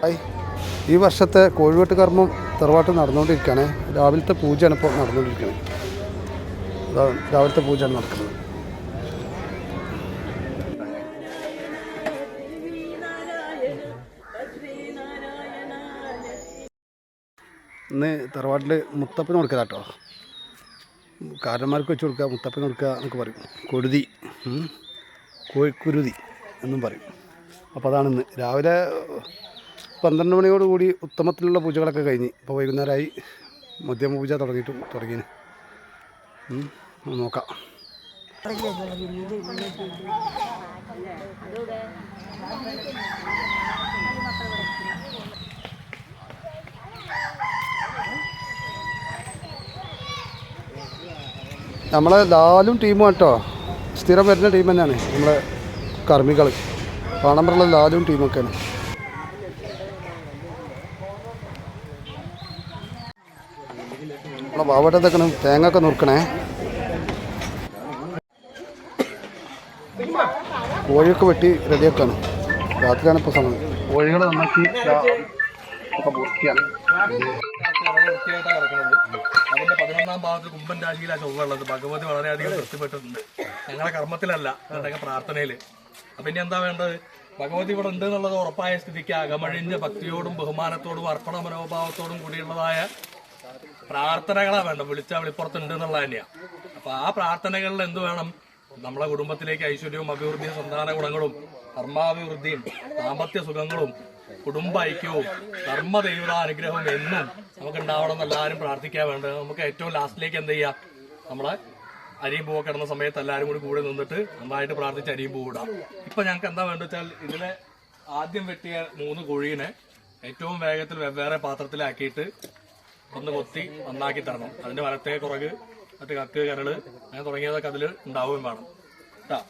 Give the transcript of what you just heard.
ഈ വർഷത്തെ കോഴിവെട്ട് കർമ്മം തറവാട്ട് നടന്നുകൊണ്ടിരിക്കുകയാണ്. രാവിലത്തെ പൂജയാണ് ഇപ്പോൾ നടന്നുകൊണ്ടിരിക്കുന്നത്. രാവിലത്തെ പൂജയാണ് നടക്കുന്നത്. ഇന്ന് തറവാട്ടിൽ മുത്തപ്പന് കൊടുക്കുക കേട്ടോ. കാരന്മാർക്ക് വെച്ച് കൊടുക്കുക, മുത്തപ്പന് കൊടുക്കുക എന്നൊക്കെ പറയും. കൊഴുതി, കോഴിക്കുരുതി എന്നും പറയും. അപ്പോൾ അതാണിന്ന് രാവിലെ 12 മണിയോടുകൂടി ഉത്തമത്തിലുള്ള പൂജകളൊക്കെ കഴിഞ്ഞ് ഇപ്പോൾ വൈകുന്നേരമായി. മധ്യമ പൂജ തുടങ്ങിന് നോക്കാം. നമ്മളെ ലാലും ടീമും കേട്ടോ, സ്ഥിരം വരുന്ന ടീം തന്നെയാണ് നമ്മളെ കർമ്മികൾ. പാണമ്പറുള്ള ലാലും ടീമൊക്കെയാണ്. നമ്മളെ വാവട്ടത്തൊക്കെ തേങ്ങ ഒക്കെ നുറുക്കണേ. കോഴിയൊക്കെ വെട്ടി റെഡിയാക്കാണ്. രാത്രിയാണ് ഇപ്പോൾ സമയം. കോഴികൾ നന്നാക്കി അതിന്റെ 11ാം ഭാഗത്ത് കുംഭൻ രാശിയിലാണ് ചൊവ്വുള്ളത്. ഭഗവതി വളരെയധികം തൃപ്തിപ്പെട്ടിട്ടുണ്ട്. ഞങ്ങളുടെ കർമ്മത്തിലല്ല, ഞങ്ങളുടെ പ്രാർത്ഥനയില്. അപ്പൊ ഇനി എന്താ വേണ്ടത്? ഭഗവതി ഇവിടെ ഉണ്ട് എന്നുള്ളത് ഉറപ്പായ സ്ഥിതിക്ക് അകമഴിഞ്ഞ ഭക്തിയോടും ബഹുമാനത്തോടും അർപ്പണ മനോഭാവത്തോടും കൂടിയുള്ളതായ പ്രാർത്ഥനകളാണ് വേണ്ടത്. വിളിച്ചാൽ വെളിപ്പുറത്തുണ്ട് എന്നുള്ളത് തന്നെയാണ്. അപ്പൊ ആ പ്രാർത്ഥനകളിൽ എന്ത് വേണം? നമ്മളെ കുടുംബത്തിലേക്ക് ഐശ്വര്യവും അഭിവൃദ്ധിയും സന്താന ഗുണങ്ങളും കർമാഭിവൃദ്ധിയും ദാമ്പത്യ സുഖങ്ങളും കുടുംബ ഐക്യവും ധർമ്മദൈവ അനുഗ്രഹവും എന്നും നമുക്ക് ഉണ്ടാവണം എന്ന് എല്ലാവരും പ്രാർത്ഥിക്കാൻ വേണ്ടത്. നമുക്ക് ഏറ്റവും ലാസ്റ്റിലേക്ക് എന്ത് ചെയ്യാം? നമ്മളെ അരിയും പൂവൊക്കെ ഇടുന്ന സമയത്ത് എല്ലാവരും കൂടി നിന്നിട്ട് നന്നായിട്ട് പ്രാർത്ഥിച്ച് അരിയും പൂവിടാം. ഇപ്പൊ ഞങ്ങൾക്ക് എന്താ വേണ്ട വെച്ചാൽ ഇതിലെ ആദ്യം വെട്ടിയ 3 കോഴീനെ ഏറ്റവും വേഗത്തിൽ വെവ്വേറെ പാത്രത്തിലാക്കിയിട്ട് ഒന്ന് കൊത്തി നന്നാക്കി തരണം. അതിന്റെ വലത്തേ കുറക്, മറ്റു കക്ക്, കരള് അങ്ങനെ തുടങ്ങിയതൊക്കെ അതിൽ ഉണ്ടാവുകയും വേണം കേട്ടോ.